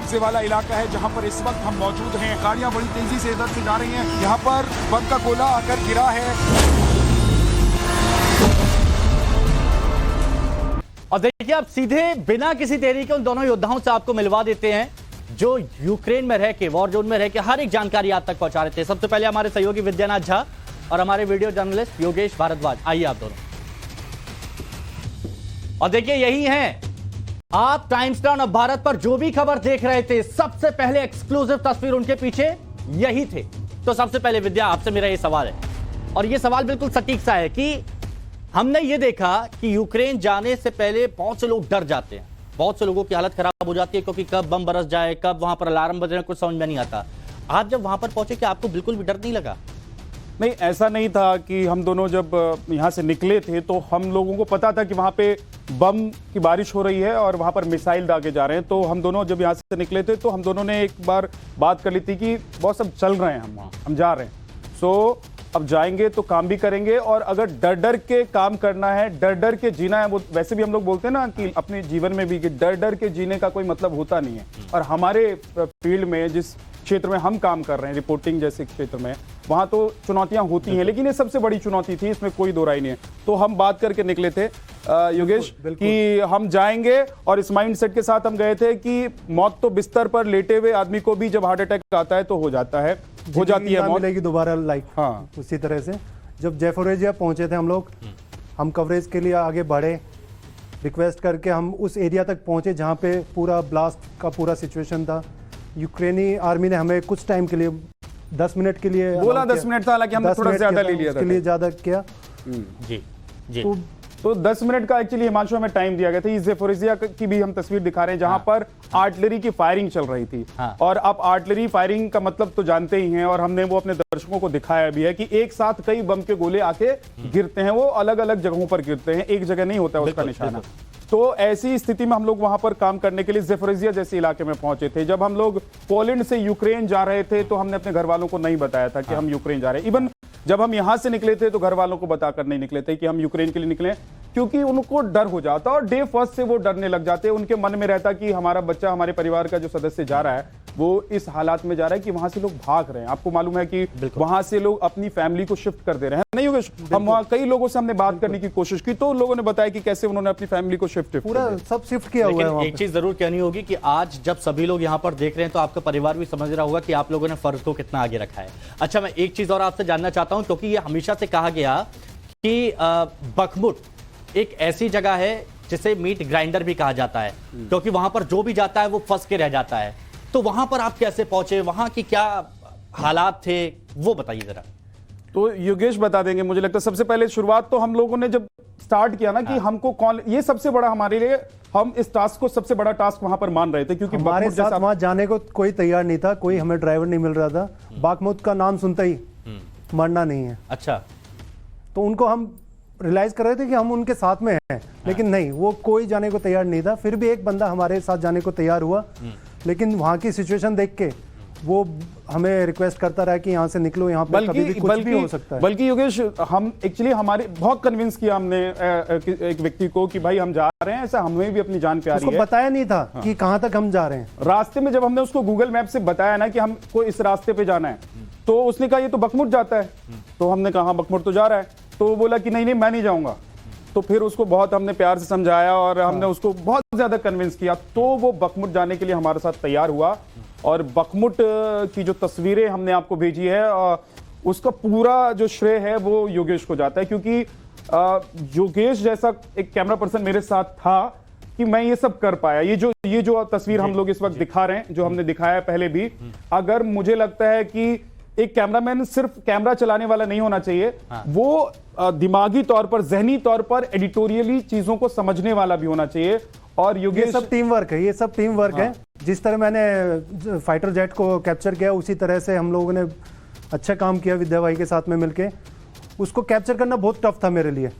कब्जे वाला इलाका है जहां पर इस वक्त हम मौजूद हैं। गाड़ियां बड़ी तेजी से इधर से जा रही हैं। यहाँ पर बम का गोला आकर गिरा है। और देखिए अब सीधे बिना किसी देरी के उन दोनों योद्धाओं से आपको मिलवा देते हैं जो यूक्रेन में रह के, वॉर जोन में रह के हर एक जानकारी आप तक पहुंचा रहे थे। सबसे पहले हमारे सहयोगी विद्यानाथ झा और हमारे वीडियो जर्नलिस्ट योगेश भारद्वाज। आइए आप दोनों। और देखिए यही हैं, आप टाइम्स टाउन ऑफ भारत पर जो भी खबर देख रहे थे, सबसे पहले एक्सक्लूसिव तस्वीर उनके पीछे यही थे। तो सबसे पहले विद्या, आपसे मेरा ये सवाल है, और ये सवाल बिल्कुल सटीक सा है कि हमने ये देखा कि यूक्रेन जाने से पहले बहुत से लोग डर जाते हैं, बहुत से लोगों की हालत खराब हो जाती है क्योंकि कब बम बरस जाए, कब वहां पर अलार्म बज रहे, कुछ समझ में नहीं आता। आज जब वहां पर पहुंचे, क्या आपको बिल्कुल भी डर नहीं लगा? नहीं, ऐसा नहीं था कि हम दोनों जब यहाँ से निकले थे तो हम लोगों को पता था कि वहाँ पे बम की बारिश हो रही है और वहाँ पर मिसाइल दागे जा रहे हैं। तो हम दोनों जब यहाँ से निकले थे तो हम दोनों ने एक बार बात कर ली थी कि बहुत सब चल रहे हैं, हम वहाँ हम जा रहे हैं। सो अब जाएंगे तो काम भी करेंगे, और अगर डर डर के काम करना है, डर डर के जीना है, वो वैसे भी हम लोग बोलते हैं ना कि अपने जीवन में भी कि डर डर के जीने का कोई मतलब होता नहीं है। और हमारे फील्ड में, जिस क्षेत्र में हम काम कर रहे हैं, रिपोर्टिंग जैसे क्षेत्र में, वहां तो चुनौतियां होती हैं, लेकिन ये सबसे बड़ी चुनौती थी, इसमें कोई दो राय नहीं है। तो हम बात करके निकले थे योगेश कि हम जाएंगे, और इस माइंड सेट के साथ हम गए थे कि मौत तो बिस्तर पर लेटे हुए आदमी को भी जब हार्ट अटैक आता है तो हो जाता है, हो जाती है मौत, मिलेगी दोबारा लाइक। हाँ, उसी तरह से जब ज़ैपोरिज़िया पहुंचे थे हम लोग, हम कवरेज के लिए आगे बढ़े, रिक्वेस्ट करके हम उस एरिया तक पहुंचे जहां पे पूरा ब्लास्ट का पूरा सिचुएशन था। यूक्रेनी आर्मी ने हमें कुछ टाइम के लिए 10 मिनट के लिए बोला, 10 मिनट था, हालांकि हमने थोड़ा ज्यादा ले लिया था, उसके लिए ज्यादा किया जी जी। तो 10 मिनट का एक्चुअली हिमांशु हमें टाइम दिया गया था। इस ज़ैपोरिज़िया की भी हम तस्वीर दिखा रहे हैं जहां पर आर्टिलरी की फायरिंग चल रही थी। और आप आर्टिलरी फायरिंग का मतलब तो जानते ही हैं, और हमने वो अपने दर्शकों को दिखाया भी है कि एक साथ कई बम के गोले आके गिरते हैं, वो अलग अलग जगहों पर गिरते हैं, एक जगह नहीं होता है उसका निशाना। तो ऐसी स्थिति में हम लोग वहां पर काम करने के लिए ज़ैपोरिज़िया जैसे इलाके में पहुंचे थे। जब हम लोग पोलैंड से यूक्रेन जा रहे थे तो हमने अपने घर वालों को नहीं बताया था कि हम यूक्रेन जा रहे हैं। इवन जब हम यहां से निकले थे तो घर वालों को बताकर नहीं निकले थे कि हम यूक्रेन के लिए निकले, क्योंकि उनको डर हो जाता और डे फर्स्ट से वो डरने लग जाते। उनके मन में रहता कि हमारा बच्चा, हमारे परिवार का जो सदस्य जा रहा है, वो इस हालात में जा रहा है कि वहां से लोग भाग रहे हैं। आपको मालूम है कि वहां से लोग अपनी फैमिली को शिफ्ट कर दे रहे हैं, नहीं योगेश? हम वहां कई लोगों से हमने बात करने की कोशिश की तो लोगों ने बताया कि कैसे उन्होंने अपनी फैमिली को शिफ्ट पूरा सब शिफ्ट किया हुआ है। एक चीज जरूर कहनी होगी कि आज जब सभी लोग यहाँ पर देख रहे हैं तो आपका परिवार भी समझ रहा होगा कि आप लोगों ने फर्ज को कितना आगे रखा है। अच्छा, मैं एक चीज और आपसे जानना चाहता हूं, क्योंकि ये हमेशा से कहा गया कि बखमुट एक ऐसी जगह है जिसे मीट ग्राइंडर भी कहा जाता है, क्योंकि वहां पर जो भी जाता है वो फंस के रह जाता है। तो वहां पर आप कैसे पहुंचे, वहां की क्या हालात थे, वो बताइए जरा। तो योगेश बता देंगे। मुझे लगता है सबसे पहले शुरुआत तो हम लोगों ने जब स्टार्ट किया ना कि हमको कौन, ये सबसे बड़ा हमारे लिए, हम इस टास्क को सबसे बड़ा टास्क वहां पर मान रहे थे, क्योंकि हमारे साथ वहां जाने को कोई तैयार नहीं था, कोई हमें ड्राइवर नहीं मिल रहा था। बाखमुत का नाम सुनते ही मरना नहीं है। अच्छा, तो उनको हम रियलाइज कर रहे थे कि हम उनके साथ में हैं, लेकिन नहीं, वो कोई जाने को तैयार नहीं था। फिर भी एक बंदा हमारे साथ जाने को तैयार हुआ, लेकिन वहां की सिचुएशन देख के वो हमें रिक्वेस्ट करता रहा कि यहाँ से निकलो, यहाँ पर कभी भी कुछ भी हो सकता है। बल्कि योगेश, हम एक्चुअली हमारे बहुत कन्विंस किया हमने एक व्यक्ति को कि भाई हम जा रहे हैं, ऐसा हमें भी अपनी जान प्यारी है। उसको बताया नहीं था कि कहाँ तक हम जा रहे हैं। रास्ते में जब हमने उसको गूगल मैप से बताया ना कि हमको इस रास्ते पे जाना है, तो उसने कहा ये तो बखमुट जाता है। तो हमने कहा बखमुट तो जा रहा है, तो वो बोला कि नहीं नहीं, मैं नहीं जाऊंगा। तो फिर उसको बहुत हमने प्यार से समझाया और हमने उसको बहुत ज्यादा कन्विंस किया, तो वो बखमुट जाने के लिए हमारे साथ तैयार हुआ। और बखमुट की जो तस्वीरें हमने आपको भेजी है, उसका पूरा जो श्रेय है वो योगेश को जाता है, क्योंकि योगेश जैसा एक कैमरा पर्सन मेरे साथ था कि मैं ये सब कर पाया। ये जो तस्वीर हम लोग इस वक्त दिखा रहे हैं, जो हमने दिखाया पहले भी, अगर मुझे लगता है कि एक कैमरामैन सिर्फ कैमरा चलाने वाला नहीं होना चाहिए, वो दिमागी तौर पर, जहनी तौर पर, एडिटोरियली चीजों को समझने वाला भी होना चाहिए। और योगेश, ये सब टीम वर्क है, ये सब टीम वर्क है। जिस तरह मैंने फाइटर जेट को कैप्चर किया, उसी तरह से हम लोगों ने अच्छा काम किया विद्या भाई के साथ में मिलके। उसको कैप्चर करना बहुत टफ था मेरे लिए,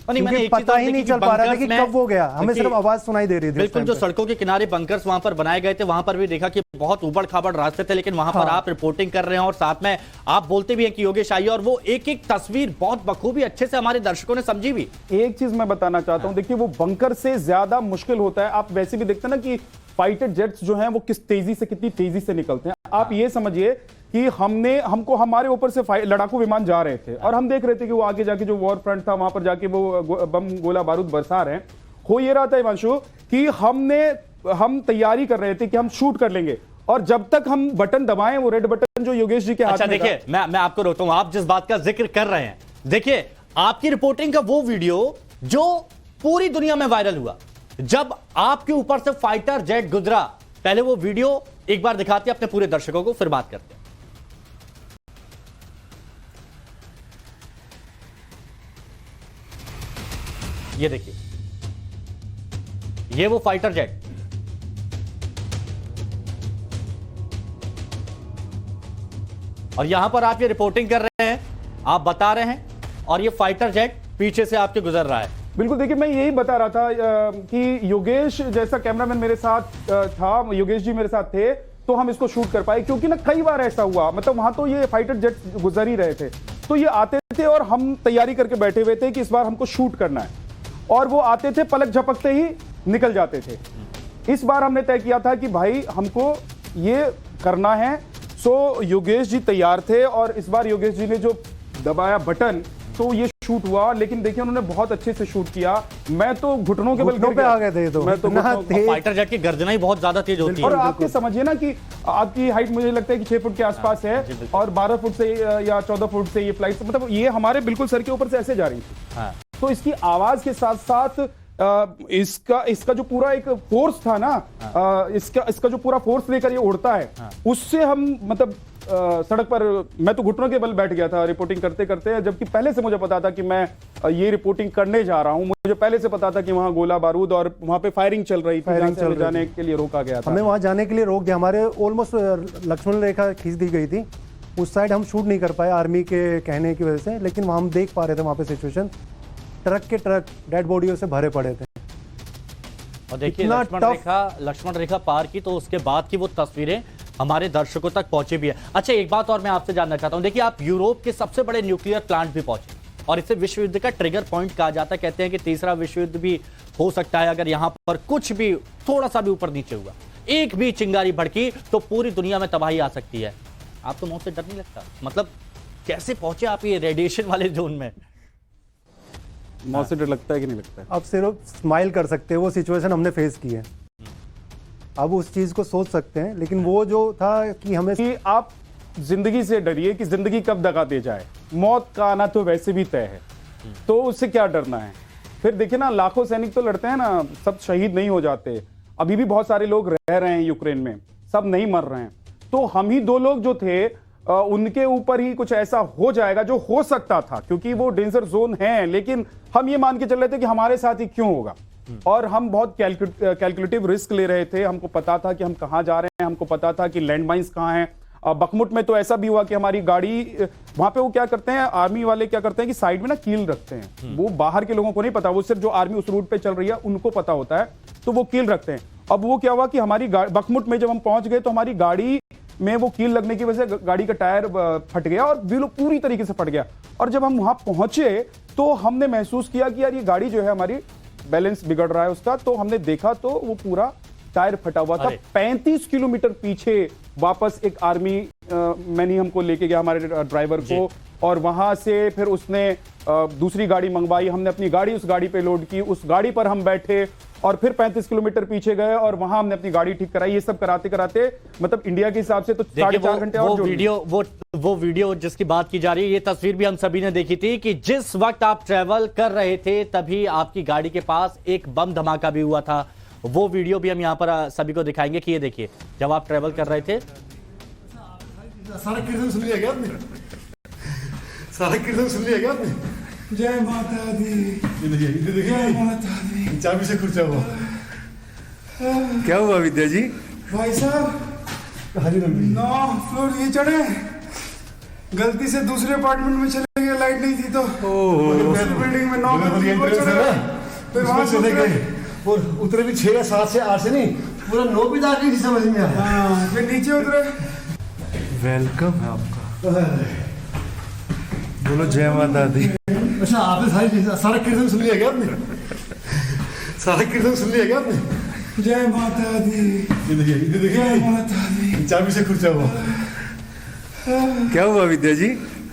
क्योंकि पता ही नहीं चल पा रहा था कि कब वो गया, हमें सिर्फ आवाज सुनाई दे रही थी। बिल्कुल, जो सड़कों के किनारे बंकर्स वहां पर बनाए गए थे, वहां पर भी देखा कि बहुत उबड़ खाबड़ रास्ते थे, लेकिन वहां पर आप रिपोर्टिंग कर रहे हैं और साथ में आप बोलते भी हैं कि योगेश आइए, और वो एक एक तस्वीर बहुत बखूबी अच्छे से हमारे दर्शकों ने समझी भी। एक चीज मैं बताना चाहता हूं, देखिए वो बंकर से ज्यादा मुश्किल होता है। आप वैसे भी देखते हैं ना कि फाइटर जेट्स जो हैं वो किस तेजी से, कितनी तेजी से निकलते हैं। आप ये समझिए कि हमको हमारे ऊपर से लड़ाकू विमान जा रहे थे और हम देख रहे थे कि वो आगे जाके जो वॉर फ्रंट था वहां पर जाके वो बम गोला बारूद बरसा रहे हैं। हो ये रहा था हिमांशु कि हम तैयारी कर रहे थे कि हम शूट कर लेंगे, और जब तक हम बटन दबाएं, वो रेड बटन जो योगेश जी के हाथ में था। देखिए मैं आपको रोकता हूं, आप जिस बात का जिक्र कर रहे हैं, देखिए आपकी रिपोर्टिंग का वो वीडियो जो पूरी दुनिया में वायरल हुआ, जब आपके ऊपर से फाइटर जेट गुजरा, पहले वो वीडियो एक बार दिखाते हैं अपने पूरे दर्शकों को, फिर बात करते हैं। ये देखिए, ये वो फाइटर जेट, और यहां पर आप ये रिपोर्टिंग कर रहे हैं, आप बता रहे हैं, और ये फाइटर जेट पीछे से आपके गुजर रहा है। बिल्कुल, देखिए मैं यही बता रहा था कि योगेश जैसा कैमरामैन मेरे साथ था, योगेश जी मेरे साथ थे, तो हम इसको शूट कर पाए, क्योंकि ना कई बार ऐसा हुआ, मतलब वहां तो ये फाइटर जेट गुजर ही रहे थे, तो ये आते थे और हम तैयारी करके बैठे हुए थे कि इस बार हमको शूट करना है, और वो आते थे, पलक झपकते ही निकल जाते थे। इस बार हमने तय किया था कि भाई हमको ये करना है। सो योगेश जी तैयार थे, और इस बार योगेश जी ने जो दबाया बटन, तो ये शूट हुआ। लेकिन देखिए उन्होंने बहुत अच्छे से शूट किया, मैं तो घुटनों के बल पे आ गए थे। तो मैं तो फाइटर जेट की गर्जना ही बहुत ज्यादा तेज होती है, और आपके समझिए ना कि आपकी हाइट मुझे लगता है कि 6 फुट के आसपास है, और 12 फुट से या 14 फुट से ये फ्लाइट, मतलब ये हमारे बिल्कुल सर के ऊपर से ऐसे जा रही थी। तो इसकी आवाज के साथ साथ इसका जो पूरा एक फोर्स था ना, इसका जो पूरा फोर्स लेकर ये उड़ता है, उससे हम मतलब सड़क पर मैं तो घुटनों के बल बैठ गया था रिपोर्टिंग करते करते, जबकि पहले से मुझे पता था कि मैं ये रिपोर्टिंग करने जा रहा हूं। मुझे पहले से पता था कि वहां गोला बारूद और वहां पे फायरिंग चल रही थी, जाने के लिए रोका गया था। हमें वहां जाने के लिए रोक दिया, हमारे ऑलमोस्ट लक्ष्मण रेखा खींच दी गई थी, उस साइड हम शूट नहीं कर पाए आर्मी के कहने की वजह से, लेकिन वहां हम देख पा रहे थे वहां पे सिचुएशन, ट्रक के ट्रक डेड बॉडियों से भरे पड़े थे। और देखिए लक्ष्मण रेखा पार की, तो उसके बाद की वो तस्वीरें हमारे दर्शकों तक पहुंची भी है। अच्छा, एक बात और मैं आपसे जानना चाहता हूं, देखिए आप यूरोप के सबसे बड़े न्यूक्लियर प्लांट भी पहुंचे, और इसे विश्व युद्ध का ट्रिगर पॉइंट कहा जाता है। कहते हैं कि तीसरा विश्व युद्ध भी हो सकता है अगर यहां पर कुछ भी थोड़ा सा भी ऊपर नीचे हुआ, एक भी चिंगारी भड़की तो पूरी दुनिया में तबाही आ सकती है। आपको मौत से डर नहीं लगता? मतलब कैसे पहुंचे आप ये रेडिएशन वाले जोन में? मौत से डर लगता है कि नहीं लगता है? अब सिर्फ स्माइल कर सकते हैं, वो सिचुएशन हमने फेस की है, अब उस चीज को सोच सकते हैं। लेकिन वो जो था कि हमें कि आप जिंदगी से डरिए कि जिंदगी कब दगा दे जाए, मौत का आना तो वैसे भी तय है, तो उससे क्या डरना है। फिर देखिए ना, लाखों सैनिक तो लड़ते हैं ना, सब शहीद नहीं हो जाते, अभी भी बहुत सारे लोग रह रहे हैं यूक्रेन में, सब नहीं मर रहे हैं। तो हम ही 2 लोग जो थे, उनके ऊपर ही कुछ ऐसा हो जाएगा जो हो सकता था, क्योंकि वो डेंजर जोन है, लेकिन हम ये मान के चल रहे थे कि हमारे साथ ही क्यों होगा, और हम बहुत कैलकुलेटिव रिस्क ले रहे थे। हमको पता था कि हम कहां जा रहे हैं, हमको पता था कि लैंडमाइंस कहां हैं। बखमुट में तो ऐसा भी हुआ कि हमारी गाड़ी वहां पे, वो क्या करते हैं आर्मी वाले, क्या करते हैं कि साइड में ना कील रखते हैं, वो बाहर के लोगों को नहीं पता, वो सिर्फ जो आर्मी उस रूट पे चल रही है उनको पता होता है, तो वो कील रखते हैं। अब वो क्या हुआ कि हमारी बखमुट में जब हम पहुंच गए, तो हमारी गाड़ी में वो कील लगने की वजह से गाड़ी का टायर फट गया और व्हील पूरी तरीके से फट गया। और जब हम वहां पहुंचे तो हमने महसूस किया कि यार ये गाड़ी जो है हमारी बैलेंस बिगड़ रहा है उसका, तो हमने देखा तो वो पूरा टायर फटा हुआ था। 35 किलोमीटर पीछे वापस एक आर्मी मैन ही हमको लेके गया, हमारे ड्राइवर को, और वहां से फिर उसने दूसरी गाड़ी मंगवाई, हमने अपनी गाड़ी उस गाड़ी पे लोड की, उस गाड़ी पर हम बैठे और फिर 35 किलोमीटर पीछे गए और वहां हमने अपनी गाड़ी ठीक कराई। ये सब कराते कराते मतलब इंडिया के हिसाब से तो 4.5 घंटे और वो वीडियो जिसकी बात की जा रही है, ये तस्वीर भी हम सभी ने देखी थी कि जिस वक्त आप ट्रेवल कर रहे थे तभी आपकी गाड़ी के पास एक बम धमाका भी हुआ था। वो वीडियो भी हम यहाँ पर सभी को दिखाएंगे कि ये देखिए जब आप ट्रेवल कर रहे थे। सारा कीर्तन सुन लिया क्या आपने? सारा कीर्तन सुन लिया क्या आपने? जय माता दी, जय माता दी। चाबी से खुर्चा हुआ। क्या हुआ विद्या जी? भाई साहब हरी रंग 9 फ्लोर ये चढ़े, गलती से दूसरे अपार्टमेंट में चले गए, लाइट नहीं थी तो बिल्डिंग में 9 फ्लोर चढ़े, फिर वहां चले गए और उतरे भी 6 या 7 से 8 से नहीं, पूरा 9 भी दाग नहीं समझ में आया। फिर नीचे उतरे। वेलकम है आपका, बोलो जय माता दी। अच्छा आपने सारा कीर्तन सुन लिया क्या आपने? सारा कीर्तन सुन लिया क्या आपने? जय माता दी, ये देखिए जय माता दी। चाबी से खुर्चा हुआ। क्या हुआ विद्या जी?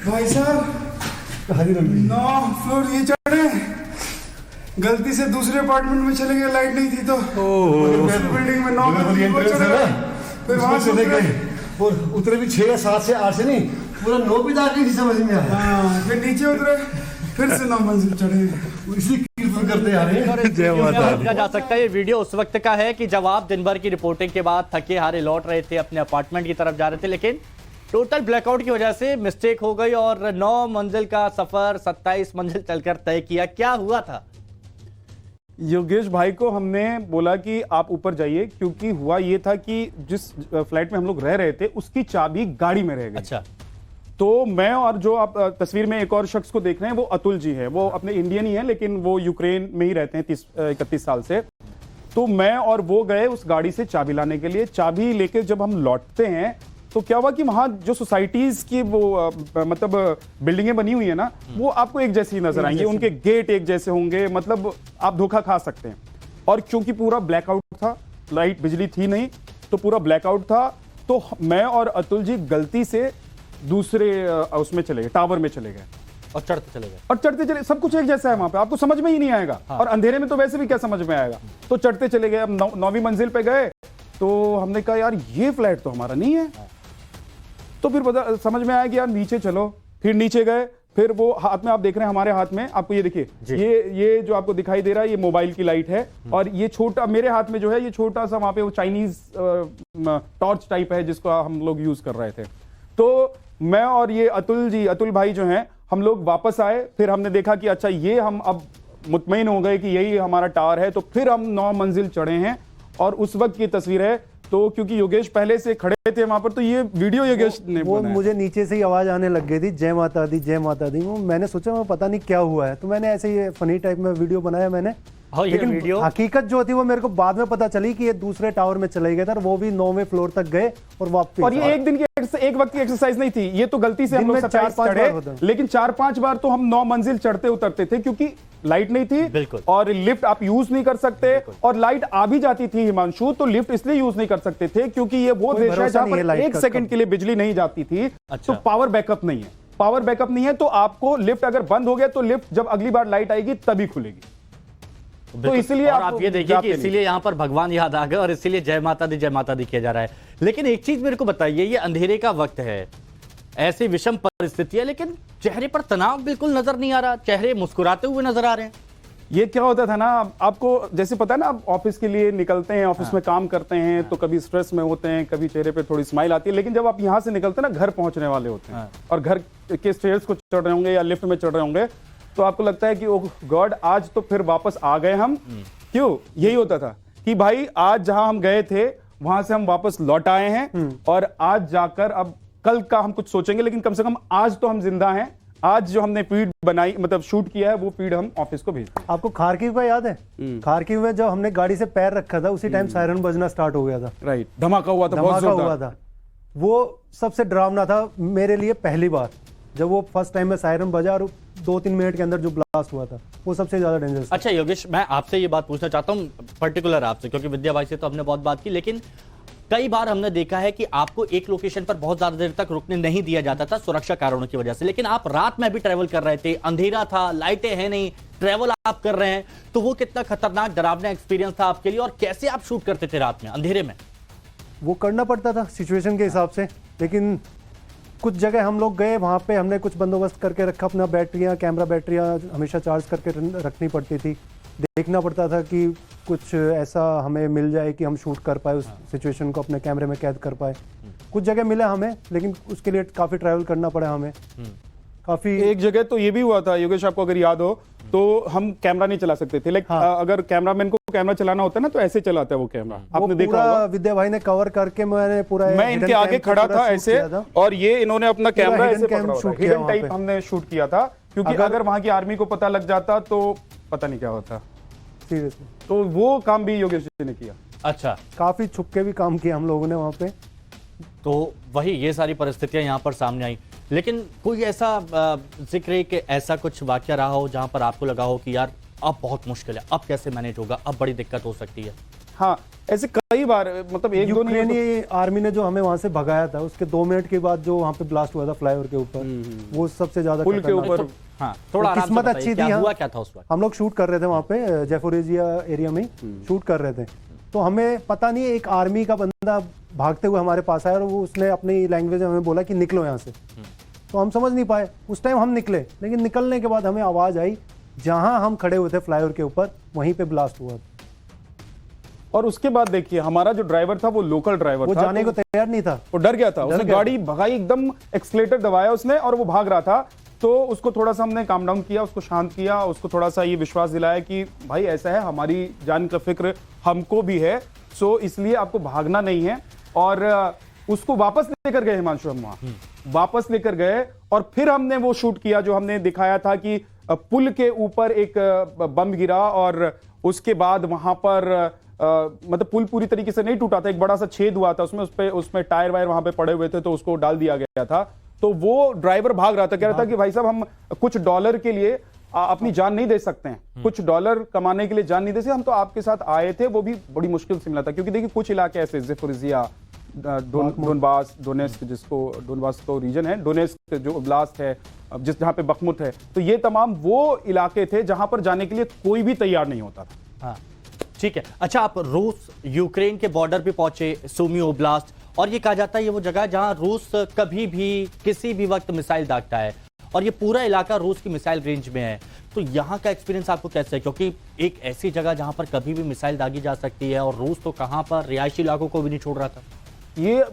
भाई साहब हरी रंग की। 9 फ्लोर ये चढ़े, गलती से दूसरे अपार्टमेंट में चले गए, लाइट नहीं थी तो बिल्डिंग में 9 वाली एंट्रेंस है ना, फिर वहां उसमें से चले गए और उतरे भी 6 या 7 से 8 से नहीं, पूरा 9 भी जाके नहीं समझ में आया। हाँ, फिर नीचे उतरे, फिर से 9 मंजिल चढ़े। इसी कीर्तन करते आ रहे हैं। जय माता दी। जा सकता है ये वीडियो उस वक्त का है कि जब आप दिन भर की रिपोर्टिंग के बाद थके हारे लौट रहे थे, अपने अपार्टमेंट की तरफ जा रहे थे, लेकिन टोटल ब्लैकआउट की वजह से मिस्टेक हो गई और 9 मंजिल का सफर 27 मंजिल चलकर तय किया। क्या हुआ था? योगेश भाई को हमने बोला कि आप ऊपर जाइए, क्योंकि हुआ ये था कि जिस फ्लैट में हम लोग रह रहे थे उसकी चाबी गाड़ी में रह गई। अच्छा। तो मैं और जो आप तस्वीर में एक और शख्स को देख रहे हैं वो अतुल जी है, वो अपने इंडियन ही है लेकिन वो यूक्रेन में ही रहते हैं 31 साल से। तो मैं और वो गए उस गाड़ी से चाबी लाने के लिए। चाबी लेके जब हम लौटते हैं तो क्या हुआ कि वहां जो सोसाइटीज की वो मतलब बिल्डिंगें बनी हुई है ना, वो आपको एक जैसी नजर आएंगी, उनके गेट एक जैसे होंगे, मतलब आप धोखा खा सकते हैं। और क्योंकि पूरा ब्लैकआउट था, लाइट बिजली थी नहीं, तो पूरा ब्लैकआउट था, तो मैं और अतुल जी गलती से दूसरे उसमें चले गए, टावर में चले गए और चढ़ते चले गए। और चढ़ते चले, सब कुछ एक जैसा है वहां पे, आपको समझ में ही नहीं आएगा। और अंधेरे में तो वैसे भी क्या समझ में आएगा। तो चढ़ते चले गए, अब 9वीं मंजिल पे गए तो हमने कहा यार ये फ्लैट तो हमारा नहीं है। तो फिर पता समझ में आया कि यार नीचे चलो, फिर नीचे गए, फिर वो हाथ में आप देख रहे हैं हमारे हाथ में, आपको ये देखिए, ये जो आपको दिखाई दे रहा है ये मोबाइल की लाइट है, और ये छोटा मेरे हाथ में जो है ये छोटा सा वहां पे वो चाइनीज टॉर्च टाइप है जिसको हम लोग यूज कर रहे थे। तो मैं और ये अतुल भाई जो हैं, हम लोग वापस आए, फिर हमने देखा कि अच्छा ये हम अब मुतमईन हो गए कि यही हमारा टावर है। तो फिर हम 9 मंजिल चढ़े हैं और उस वक्त की तस्वीर है। तो क्योंकि योगेश पहले से खड़े थे वहां पर, तो ये वीडियो योगेश ने वो बनाया। मुझे नीचे से ही आवाज आने लग गई थी, जय माता दी जय माता दी। वो मैंने सोचा मैं पता नहीं क्या हुआ है, तो मैंने ऐसे ही फनी टाइप में वीडियो बनाया मैंने। लेकिन वीडियो हकीकत जो थी वो मेरे को बाद में पता चली कि ये दूसरे टावर में चले गए थे, और वो भी 9वें फ्लोर तक गए और वापस। और ये एक दिन की एक वक्त की एक्सरसाइज नहीं थी, ये तो गलती से हम लोग 27 चढ़े, लेकिन 4-5 बार तो हम 9 मंजिल चढ़ते उतरते थे, क्योंकि लाइट नहीं थी और लिफ्ट आप यूज नहीं कर सकते, और लाइट आ भी जाती थी हिमांशु, तो लिफ्ट इसलिए यूज नहीं कर सकते थे क्योंकि ये वो देश है जहां पर 1 सेकंड के लिए बिजली नहीं जाती थी। तो पावर बैकअप नहीं है, पावर बैकअप नहीं है, तो आपको लिफ्ट अगर बंद हो गया तो लिफ्ट जब अगली बार लाइट आएगी तभी खुलेगी। तो इसलिए आप ये देखिए कि इसीलिए यहां पर भगवान याद आ गए और इसीलिए जय माता दी किया जा रहा है। लेकिन एक चीज मेरे को बताइए, ये अंधेरे का वक्त है, ऐसी विषम परिस्थितियां, लेकिन चेहरे पर तनाव बिल्कुल नजर नहीं आ रहा, चेहरे मुस्कुराते हुए नजर आ रहे हैं। ये क्या होता था ना, आपको जैसे पता है ना, आप ऑफिस के लिए निकलते हैं, ऑफिस में काम करते हैं, तो कभी स्ट्रेस में होते हैं, कभी चेहरे पे थोड़ी स्माइल आती है, लेकिन जब आप यहाँ से निकलते हैं ना, घर पहुंचने वाले होते हैं और घर के स्टेयर्स को चढ़ रहे होंगे या लिफ्ट में चढ़ रहे होंगे, तो आपको लगता है कि ओह गॉड, आज तो फिर वापस आ गए हम। क्यों? यही होता था कि भाई आज जहां हम गए थे वहां से हम वापस लौट आए हैं, और आज जाकर अब कल का हम कुछ सोचेंगे, लेकिन कम से कम आज तो हम जिंदा हैं। आज जो हमने फीड बनाई, मतलब शूट किया है, वो फीड हम ऑफिस को भेजते हैं। आपको खारकीव का याद है? खारकीव में जब हमने गाड़ी से पैर रखा था उसी टाइम सायरन बजना स्टार्ट हो गया था। राइट, धमाका हुआ था, बहुत धमाका हुआ था। वो सबसे डरावना था मेरे लिए पहली बार, जब वो फर्स्ट टाइम में सायरन बजा और 2-3 मिनट के अंदर जो ब्लास्ट हुआ था, वो सबसे ज्यादा डेंजरस। अच्छा योगेश, मैं आपसे ये बात पूछना चाहता हूँ पर्टिकुलर आपसे, क्योंकि विद्या भाई से तो हमने बहुत बात की, लेकिन कई बार हमने देखा है कि आपको एक लोकेशन पर बहुत ज्यादा देर तक रुकने नहीं दिया जाता था सुरक्षा कारणों की वजह से, लेकिन आप रात में भी ट्रैवल कर रहे थे, अंधेरा था, लाइटें हैं नहीं, ट्रैवल आप कर रहे हैं, तो वो कितना खतरनाक डरावना एक्सपीरियंस था आपके लिए, और कैसे आप शूट करते थे रात में अंधेरे में? वो करना पड़ता था सिचुएशन के हिसाब से, लेकिन कुछ जगह हम लोग गए, वहाँ पे हमने कुछ बंदोबस्त करके रखा, अपना बैटरियाँ, कैमरा बैटरियाँ हमेशा चार्ज करके रखनी पड़ती थी, देखना पड़ता था कि कुछ ऐसा हमें मिल जाए कि हम शूट कर पाए, उस सिचुएशन को अपने कैमरे में कैद कर पाए। कुछ जगह मिला हमें, लेकिन उसके लिए काफ़ी ट्रैवल करना पड़ा हमें। काफ़ी एक जगह तो ये भी हुआ था योगेश, आपको अगर याद हो, तो हम कैमरा नहीं चला सकते थे, लेकिन अगर कैमरामैन को कैमरा चलाना होता है ना, तो ऐसे चलाता है वो कैमरा, आपने देखा होगा। विद्या भाई ने कवर करके मैं इनके आगे खड़ा था ऐसे, और ये इन्होंने अपना कैमरा ऐसे हिडन टाइप हमने शूट किया था, क्योंकि अगर वहां की आर्मी को पता लग जाता तो पता नहीं क्या होता, सीरियसली। तो वो काम भी योगेश जी ने किया। अच्छा, काफी छुप के भी काम किया हम लोगों ने वहां पे। तो वही ये सारी परिस्थितियां यहाँ पर सामने आई, लेकिन कोई ऐसा जिक्र है कि ऐसा कुछ वाकया रहा हो जहां पर आपको लगा हो कि यार अब बहुत मुश्किल है, अब कैसे मैनेज होगा, अब बड़ी दिक्कत हो सकती है? हाँ, ऐसे कई बार, मतलब एक दो नहीं यूक्रेनी आर्मी ने जो हमें वहां से भगाया था, उसके 2 मिनट के बाद जो वहां पे ब्लास्ट हुआ था फ्लाईओवर के ऊपर, वो सबसे ज्यादा पुल के खतरनाक ऊपर। था। हाँ, थोड़ा आराम से किस्मत बताइए, अच्छी क्या थी। हुआ क्या था उस वक्त? हम लोग शूट कर रहे थे वहां पे जेफोरेजिया एरिया में शूट कर रहे थे, तो हमें पता नहीं एक आर्मी का बंदा भागते हुए हमारे पास आया और वो उसने अपनी लैंग्वेज में हमें बोला कि निकलो यहाँ से। तो हम समझ नहीं पाए, उस टाइम हम निकले, लेकिन निकलने के बाद हमें आवाज आई, जहां हम खड़े हुए थे फ्लाईओवर के ऊपर वहीं पे ब्लास्ट हुआ। और उसके बाद देखिए हमारा जो ड्राइवर था वो लोकल ड्राइवर वो था, जाने को तैयार नहीं था, वो डर गया था, उसने गया गाड़ी भगाई, एकदम एक्सलेटर दबाया उसने और वो भाग रहा था। तो उसको थोड़ा सा हमने काम डाउन किया, उसको शांत किया, उसको थोड़ा सा ये विश्वास दिलाया कि भाई ऐसा है, हमारी जान का फिक्र हमको भी है, सो इसलिए आपको भागना नहीं है। और उसको वापस लेकर गए हिमांशु, हम वहां वापस लेकर गए और फिर हमने वो शूट किया जो हमने दिखाया था कि पुल के ऊपर एक बम गिरा और उसके बाद वहां पर मतलब पुल पूरी तरीके से नहीं टूटा था, एक बड़ा सा छेद हुआ था उसमें, उसमें टायर वायर वहां पे पड़े हुए थे, तो उसको डाल दिया गया था। तो वो ड्राइवर भाग रहा था, कह रहा था कि भाई साहब हम कुछ डॉलर के लिए अपनी जान नहीं दे सकते हैं, कुछ डॉलर कमाने के लिए जान नहीं दे सकते, हम तो आपके साथ आए थे, वो भी बड़ी मुश्किल से मिला था। क्योंकि देखिए कुछ इलाके ऐसे ज़ेपोरिज़िया, डोनबास, डोनेस्क, जिसको डोनबास तो रीजन है, डोनेस्क जो ब्लास्ट है, जिस जहां पे बखमुत है, तो ये तमाम वो इलाके थे जहां पर जाने के लिए कोई भी तैयार नहीं होता था। हाँ, ठीक है। अच्छा, आप रूस यूक्रेन के बॉर्डर पे पहुंचे, सुमी ओब्लास्ट, और ये कहा जाता है ये वो जगह जहां रूस कभी भी किसी भी वक्त मिसाइल दागता है, और ये पूरा इलाका रूस की मिसाइल रेंज में है। तो यहाँ का एक्सपीरियंस आपको कैसे है? क्योंकि एक ऐसी जगह जहां पर कभी भी मिसाइल दागी जा सकती है, और रूस तो कहां पर रिहायशी इलाकों को भी नहीं छोड़ रहा था। ये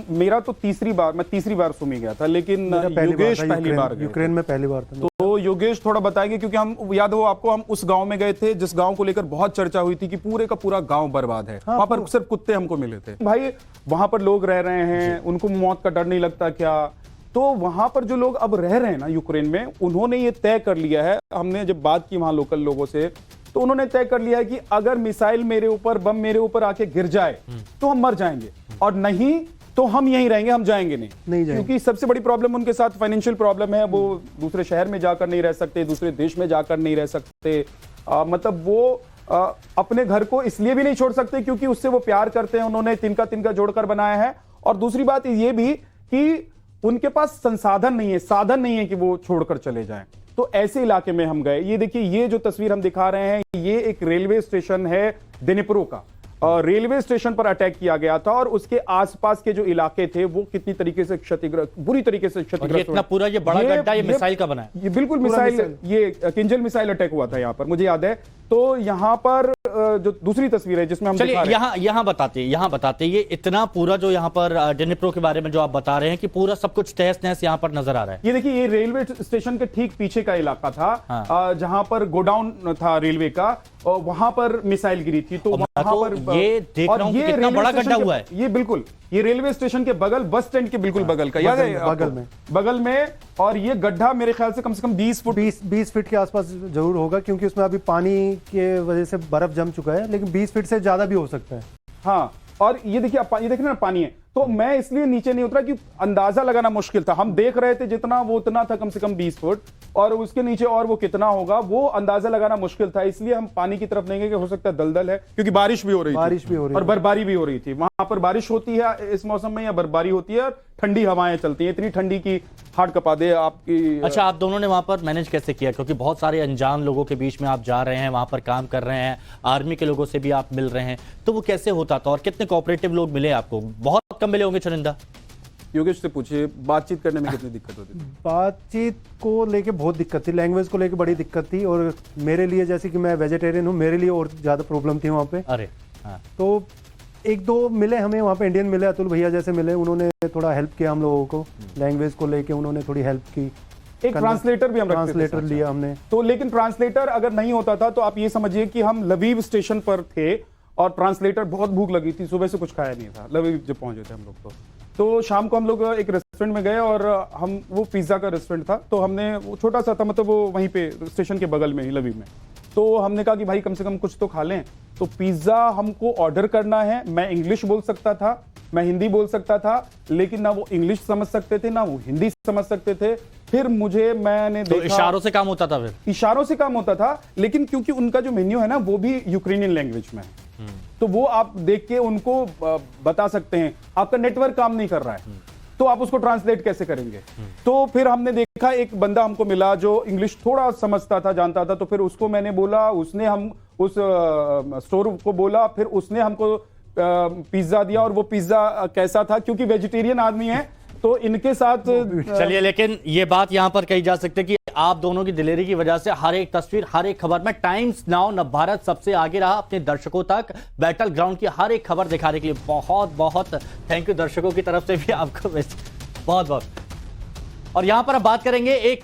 मेरा तो मैं तीसरी बार सुमी गया था, लेकिन योगेश पहली बार गए, यूक्रेन में पहली बार था। तो योगेश थोड़ा बताएंगे, क्योंकि हम याद हो आपको, हम उस गांव में गए थे जिस गांव को लेकर बहुत चर्चा हुई थी कि पूरे का पूरा गांव बर्बाद है। वहां पर सिर्फ कुत्ते हमको मिले थे। भाई वहां पर लोग रह रहे हैं, उनको मौत का डर नहीं लगता क्या? तो वहां पर जो लोग अब रह रहे हैं ना यूक्रेन में, उन्होंने ये तय कर लिया है, हमने जब बात की वहां लोकल लोगों से, तो उन्होंने तय कर लिया है कि अगर मिसाइल मेरे ऊपर, बम मेरे ऊपर आके गिर जाए तो हम मर जाएंगे, और नहीं तो हम यहीं रहेंगे, हम जाएंगे नहीं जाएंगे। क्योंकि सबसे बड़ी प्रॉब्लम उनके साथ फाइनेंशियल प्रॉब्लम है, वो दूसरे शहर में जाकर नहीं रह सकते, दूसरे देश में जाकर नहीं रह सकते, मतलब वो अपने घर को इसलिए भी नहीं छोड़ सकते क्योंकि उससे वो प्यार करते हैं, उन्होंने तिनका तिनका जोड़कर बनाया है। और दूसरी बात ये भी कि उनके पास संसाधन नहीं है, साधन नहीं है कि वो छोड़कर चले जाएं। तो ऐसे इलाके में हम गए। ये देखिए, ये जो तस्वीर हम दिखा रहे हैं, ये एक रेलवे स्टेशन है दिनीप्रो का। रेलवे स्टेशन पर अटैक किया गया था और उसके आसपास के जो इलाके थे वो कितनी तरीके से क्षतिग्रस्त, बुरी तरीके से क्षतिग्रस्त। इतना पूरा ये बड़ा गड्ढा ये मिसाइल का बना है। ये बिल्कुल मिसाइल, ये किंजल मिसाइल अटैक हुआ था यहाँ पर, मुझे याद है। तो यहाँ पर जो दूसरी तस्वीर है जिसमें हम चलिए यहाँ बताते ये इतना पूरा जो यहाँ पर डिनिप्रो के बारे में जो आप बता रहे हैं कि पूरा सब कुछ तहस नहस यहाँ पर नजर आ रहा है। ये देखिए, ये रेलवे स्टेशन के ठीक पीछे का इलाका था। हाँ। जहां पर गोडाउन था रेलवे का, और वहां पर मिसाइल गिरी थी। तो वहां पर ये देख रहा हूं कि कितना बड़ा गड्ढा हुआ है। ये बिल्कुल, ये रेलवे स्टेशन के बगल, बस स्टैंड के बिल्कुल बगल का, याद है? बगल में। और ये गड्ढा मेरे ख्याल से कम 20 फीट के आसपास जरूर होगा, क्योंकि उसमें अभी पानी के वजह से बर्फ जम चुका है, लेकिन 20 फीट से ज्यादा भी हो सकता है। हाँ, और ये देखिए, ये देखिए ना, पानी है। तो मैं इसलिए नीचे नहीं उतरा कि अंदाजा लगाना मुश्किल था। हम देख रहे थे जितना, वो उतना था, कम से कम 20 फुट, और उसके नीचे और वो कितना होगा वो अंदाजा लगाना मुश्किल था। इसलिए हम पानी की तरफ नहीं गए कि हो सकता है दलदल है, क्योंकि बारिश भी हो रही थी और बर्फबारी भी हो रही थी। वहां पर बारिश होती है इस मौसम में, या बर्फबारी होती है, ठंडी हवाएं चलती हैं, इतनी ठंडी की हार्ट कपा दे आपकी। अच्छा, आप दोनों ने वहां पर मैनेज कैसे किया? क्योंकि बहुत सारे अनजान लोगों के बीच में आप जा रहे हैं, वहां पर काम कर रहे हैं, आर्मी के लोगों से भी आप मिल रहे हैं, तो वो कैसे होता था और कितने कोऑपरेटिव लोग मिले आपको? बहुत कम मिले होंगे चुनिंदा। योगेश से पूछिए, बातचीत करने में कितनी दिक्कत होती थी? बातचीत को लेके बहुत दिक्कत थी, लैंग्वेज को लेके बड़ी दिक्कत थी, और मेरे लिए, जैसे कि मैं वेजिटेरियन हूँ, मेरे लिए और ज्यादा प्रॉब्लम थी वहाँ पे। अरे हाँ। तो एक दो मिले हमें वहाँ पे, इंडियन मिले, अतुल भैया जैसे मिले, उन्होंने थोड़ा हेल्प किया हम लोगों को, लैंग्वेज को लेके उन्होंने थोड़ी हेल्प की। एक ट्रांसलेटर भी हम ट्रांसलेटर लिया हमने। तो लेकिन ट्रांसलेटर अगर नहीं होता था तो आप ये समझिए कि हम लवीव स्टेशन पर थे, और ट्रांसलेटर, बहुत भूख लगी थी, सुबह से कुछ खाया नहीं था लवीव जब पहुंचे थे हम लोग। तो शाम को हम लोग एक रेस्टोरेंट में गए, और हम, वो पिज्जा का रेस्टोरेंट था, तो हमने, वो छोटा सा था, मतलब वो वहीं पे स्टेशन के बगल में ही लवीव में। तो हमने कहा कि भाई कम से कम कुछ तो खा लें। तो पिज्जा हमको ऑर्डर करना है। मैं इंग्लिश बोल सकता था, मैं हिंदी बोल सकता था, लेकिन ना वो इंग्लिश समझ सकते थे, ना वो हिंदी समझ सकते थे। फिर मैंने तो देखा, इशारों से काम होता था। फिर इशारों से काम होता था, लेकिन क्योंकि उनका जो मेन्यू है ना, वो भी यूक्रेनियन लैंग्वेज में है, तो वो आप देख के उनको बता सकते हैं। आपका नेटवर्क काम नहीं कर रहा है तो आप उसको ट्रांसलेट कैसे करेंगे? तो फिर हमने देखा एक बंदा हमको मिला जो इंग्लिश थोड़ा समझता था, जानता था, तो फिर उसको मैंने बोला, उसने हम उस स्टोर को बोला, फिर उसने हमको पिज्जा दिया। और वो पिज्जा कैसा था, क्योंकि वेजिटेरियन आदमी है तो इनके साथ चलिए, लेकिन ये बात यहां पर कही जा सकती है कि आप दोनों की दिलेरी की वजह से हर एक तस्वीर, हर एक खबर में टाइम्स नाउ नवभारत सबसे आगे रहा अपने दर्शकों तक बैटल ग्राउंड की हर एक खबर दिखाने के लिए। बहुत बहुत थैंक यू दर्शकों की तरफ से भी आपको बहुत बहुत। और यहां पर अब बात करेंगे एक